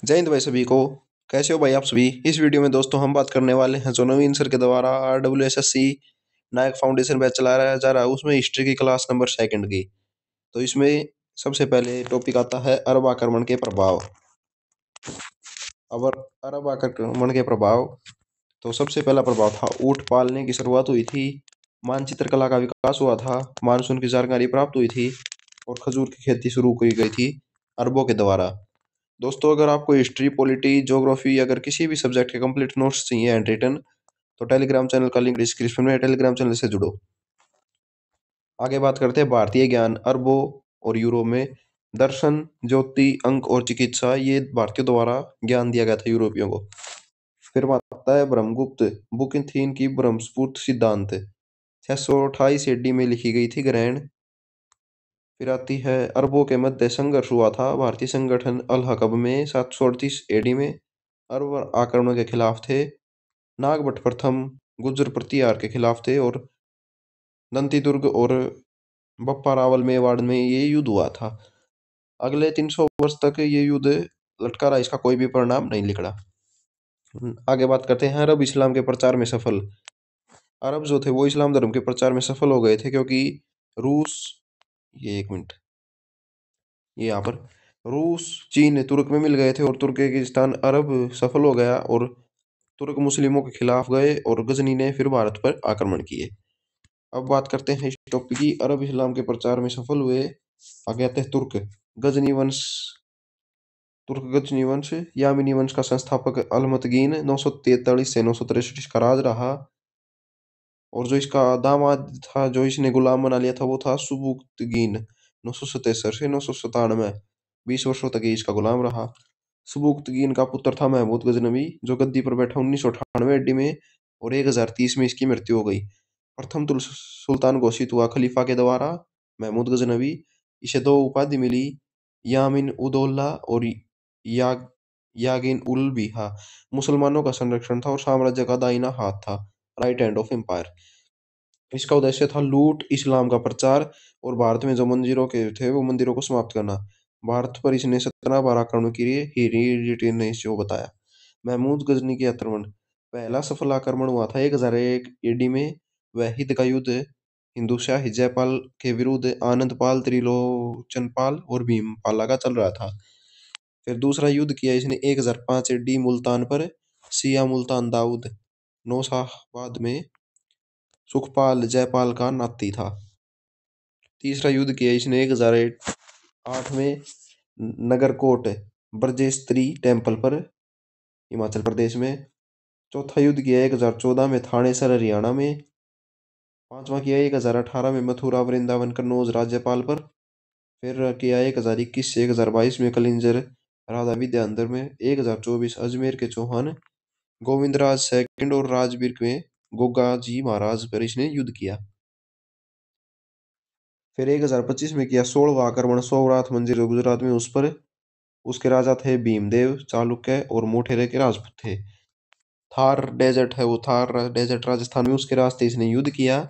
जय हिंद भाई सभी को। कैसे हो भाई आप सभी। इस वीडियो में दोस्तों हम बात करने वाले हैं जो नवीन सर के द्वारा RWSSC नायक फाउंडेशन बैच चलाया जा रहा है उसमें हिस्ट्री की क्लास नंबर सेकंड की। तो इसमें सबसे पहले टॉपिक आता है अरब आक्रमण के प्रभाव। अब अरब आक्रमण के प्रभाव, तो सबसे पहला प्रभाव था ऊंट पालने की शुरुआत हुई थी, मानचित्र कला का विकास हुआ था, मानसून की जानकारी प्राप्त हुई थी और खजूर की खेती शुरू की गई थी अरबों के द्वारा। दोस्तों अगर आपको हिस्ट्री, पॉलिटी, ज्योग्राफी अगर किसी भी सब्जेक्ट के कंप्लीट नोट्स चाहिए हैंड रिटन, तो टेलीग्राम चैनल का लिंक डिस्क्रिप्शन में है, टेलीग्राम चैनल से जुड़ो। आगे बात करते हैं भारतीय ज्ञान। अरबों और यूरोप में दर्शन, ज्योति, अंक और चिकित्सा ये भारतीयों द्वारा ज्ञान दिया गया था यूरोपियों को। फिर बात आता है ब्रह्मगुप्त बुक थी इनकी ब्रह्मस्पुत्र सिद्धांत, 628 एडी में लिखी गई थी ग्रहण। फिर आती है अरबों के मध्य संघर्ष हुआ था भारतीय संगठन अल हकब में 738 एडी में अरब आक्रमण के खिलाफ थे। नागभट्ट प्रथम गुर्जर प्रतिहार के खिलाफ थे और दंती दुर्ग और बप्पा रावल मेवाड़ में ये युद्ध हुआ था। अगले 300 वर्ष तक ये युद्ध लटका रहा, इसका कोई भी परिणाम नहीं निकला। आगे बात करते हैं अरब इस्लाम के प्रचार में सफल। अरब जो थे वो इस्लाम धर्म के प्रचार में सफल हो गए थे क्योंकि रूस, ये एक मिनट, ये यहाँ पर रूस, चीन, तुर्क में मिल गए थे और तुर्किस्तान अरब सफल हो गया और तुर्क मुस्लिमों के खिलाफ गए और गजनी ने फिर भारत पर आक्रमण किए। अब बात करते हैं इस टॉपिक की, अरब इस्लाम के प्रचार में सफल हुए। आगे आते हैं गजनी वंश तुर्क गजनी वंश, यामिनी वंश का संस्थापक अलमतगीन 943 से 963 इसका राज रहा। और जो इसका दामाद था जो इसने गुलाम बना लिया था वो था सुबुक्तगीन 977 से 997। 20 वर्षों तक ये इसका गुलाम रहा। सुबुक्तगीन का पुत्र था महमूद गजनवी जो गद्दी पर बैठा 1998 ईस्वी में और 1030 में इसकी मृत्यु हो गई। प्रथम सुल्तान घोषित हुआ खलीफा के द्वारा महमूद गजनवी। इसे दो उपाधि मिली, यामिन उदौला और याग यागिन उल बिहा। मुसलमानों का संरक्षण था और साम्राज्य का दाहिना हाथ था, राइट हैंड ऑफ एम्पायर। इसका उद्देश्य था लूट, इस्लाम का प्रचार और भारत में जो मंदिरों के थे वो मंदिरों को समाप्त करना। भारत पर इसने 17 बार आक्रमण किए, हेरेडिटी ने इसे बताया। महमूद गजनी के आक्रमण, पहला सफल आक्रमण हुआ था 1001 एडी में। वह हिंद का युद्ध हिंदू शाह जयपाल के विरुद्ध आनंदपाल, त्रिलोचनपाल और भीमपाला का चल रहा था। फिर दूसरा युद्ध किया इसने 1005 एडी मुल्तान पर, सिया मुल्तान दाऊद नौशाहबाद में सुखपाल जयपाल का नाती था। तीसरा युद्ध किया इसने 1008 में नगरकोट ब्रजेस्त्री टेम्पल पर, हिमाचल प्रदेश में। चौथा युद्ध किया 1014 में थानेसर हरियाणा में। पांचवा किया 1018 में मथुरा वृंदावन कन्नौज राज्यपाल पर। फिर किया 1021 से 1022 में कलिंजर राधा विद्याधर में। 1024 अजमेर के चौहान गोविंदराज सेकंड और राजवीर में गोगा जी महाराज पर इसने युद्ध किया। फिर 1025 में किया 16वां आक्रमण सोमनाथ मंदिर जो गुजरात में उस पर। उसके राजा थे भीमदेव, चालुक्य और मोटेरे के राजपूत थे। थार डेजर्ट है, वो थार डेजर्ट राजस्थान में, उसके रास्ते इसने युद्ध किया।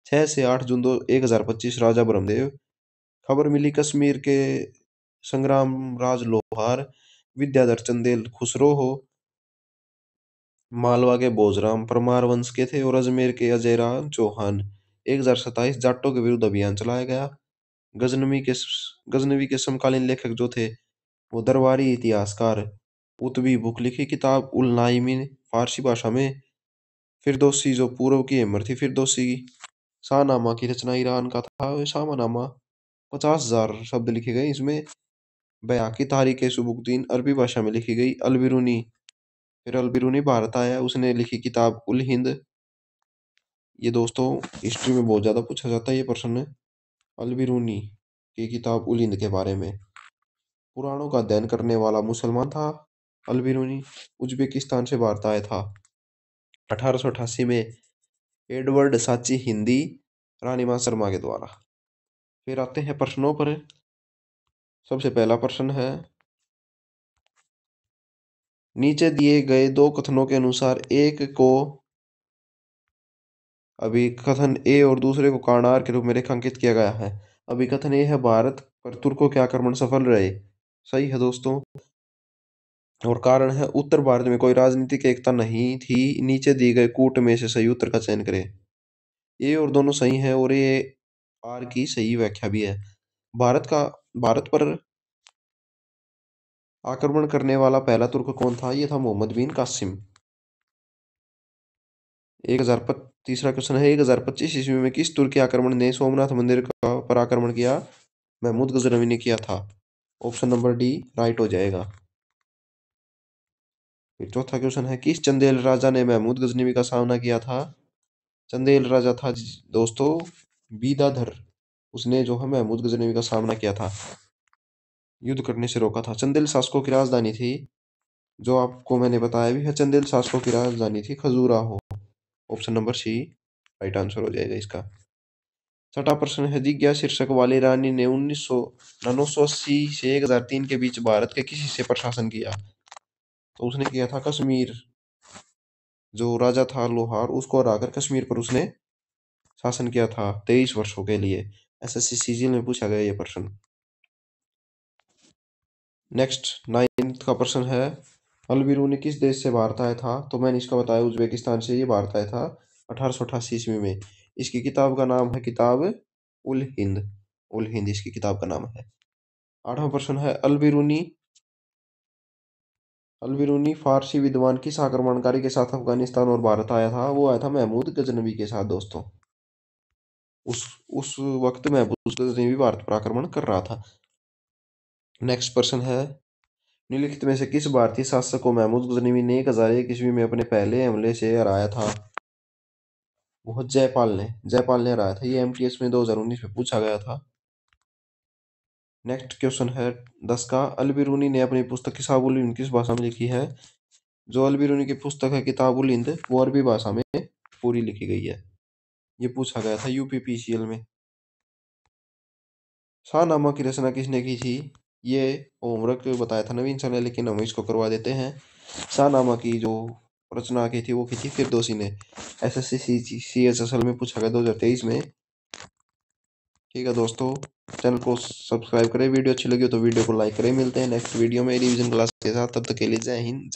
6 से 8 जून 1025 राजा ब्रह्मदेव। खबर मिली कश्मीर के संग्राम राज लोहार, विद्याधर चंदेल खुसरो हो, मालवा के भोजराम परमार वंश के थे और अजमेर के अजयराम चौहान। 1027 जाटों के विरुद्ध अभियान चलाया गया। गजनवी के गजनवी के समकालीन लेखक जो थे वो दरबारी इतिहासकार उतबी बुक लिखी किताब उल नाइमीन फारसी भाषा में। फिरदौसी जो पूर्व की हेमर थी, फिरदौसी शाहनामा की रचना ईरान का था। शाहनामा 50,000 शब्द लिखे गए इसमें। बयाकी तारीख सुबुक्दीन अरबी भाषा में लिखी गई। अलबिरूनी, फिर अलबिरूनी भारत आया, उसने लिखी किताब उल हिंद। ये दोस्तों हिस्ट्री में बहुत ज़्यादा पूछा जाता है ये प्रश्न, अलबिरूनी की किताब उल हिंद के बारे में। पुराणों का अध्ययन करने वाला मुसलमान था अलबिरूनी, उज्बेकिस्तान से भारत आया था 1888 में एडवर्ड साची हिंदी रानी मां शर्मा के द्वारा। फिर आते हैं प्रश्नों पर। सबसे पहला प्रश्न है, नीचे दिए गए दो कथनों के अनुसार एक को अभिकथन ए और दूसरे को कांडार के रूप में रेखांकित किया गया है। अभिकथन ए है भारत पर तुर्कों के आक्रमण सफल रहे, सही है दोस्तों। और कारण है उत्तर भारत में कोई राजनीतिक एकता नहीं थी। नीचे दिए गए कूट में से सही उत्तर का चयन करें। ये और दोनों सही है और ये आर की सही व्याख्या भी है। भारत पर आक्रमण करने वाला पहला तुर्क कौन था? ये था मोहम्मद बिन कासिम। 1000 तीसरा क्वेश्चन है, 1025 ईस्वी में किस तुर्की आक्रमण ने सोमनाथ मंदिर पर आक्रमण किया? महमूद गजनवी ने किया था। ऑप्शन नंबर डी राइट हो जाएगा। फिर चौथा क्वेश्चन है, किस चंदेल राजा ने महमूद गजनवी का सामना किया था? चंदेल राजा था दोस्तों बीदाधर। उसने जो है महमूद गजनवी का सामना किया था, युद्ध करने से रोका था। चंदेल शासकों की राजधानी थी, जो आपको मैंने बताया भी है, चंदेल शासकों की राजधानी थी Khajuraho. Option number C right answer हो जाएगा इसका। छठा प्रश्न है, जिज्ञा शीर्षक वाली रानी ने 980 से 1003 के बीच भारत के किस हिस्से पर शासन किया? तो उसने किया था कश्मीर। जो राजा था लोहार, उसको हराकर कश्मीर पर उसने शासन किया था 23 वर्षों के लिए। एसएससी सीजीएल में पूछा गया ये प्रश्न। नेक्स्ट 9th का प्रश्न है, अल बिरूनी किस देश से भारत आया था? तो मैंने इसका बताया उज्बेकिस्तान से ये भारत आया था 1888 ईस्वी में। इसकी किताब का नाम है किताब उल हिंद। उल हिंद इसकी किताब का नाम है। 8वां प्रश्न है, अल बिरूनी फारसी विद्वान किस आक्रमणकारी के साथ अफगानिस्तान और भारत आया था? वो आया था महमूद गजनवी के साथ दोस्तों। उस वक्त महमूद गजनवी भारत पर आक्रमण कर रहा था। नेक्स्ट प्रश्न है, निम्नलिखित में से किस भारतीय शासक को महमूद गजनवी ने 1001 ईस्वी में अपने पहले हमले से हराया था? वो जयपाल ने हराया था। ये एमटीएस में 2019 में पूछा गया था। नेक्स्ट क्वेश्चन है 10 का, अल बिरूनी ने अपनी पुस्तक किताब उल हिंद किस भाषा में लिखी है? जो अल बिरूनी की पुस्तक है किताब उल हिंद, वो अरबी भाषा में पूरी लिखी गई है। ये पूछा गया था यूपीपीसीएल में। शाहनामा की रचना किसने की थी? ये होमवर्क बताया था नवीन सर ने, लेकिन हम इसको करवा देते हैं। शाहनामा की जो रचना की थी वो की थी फिरदौसी ने। एसएससी सीएचएसएल में पूछा गया 2023 में। ठीक है दोस्तों, चैनल को सब्सक्राइब करें। वीडियो अच्छी लगी हो तो वीडियो को लाइक करें। मिलते हैं नेक्स्ट वीडियो में रिवीजन क्लास के साथ। तब तक के लिए जय हिंद।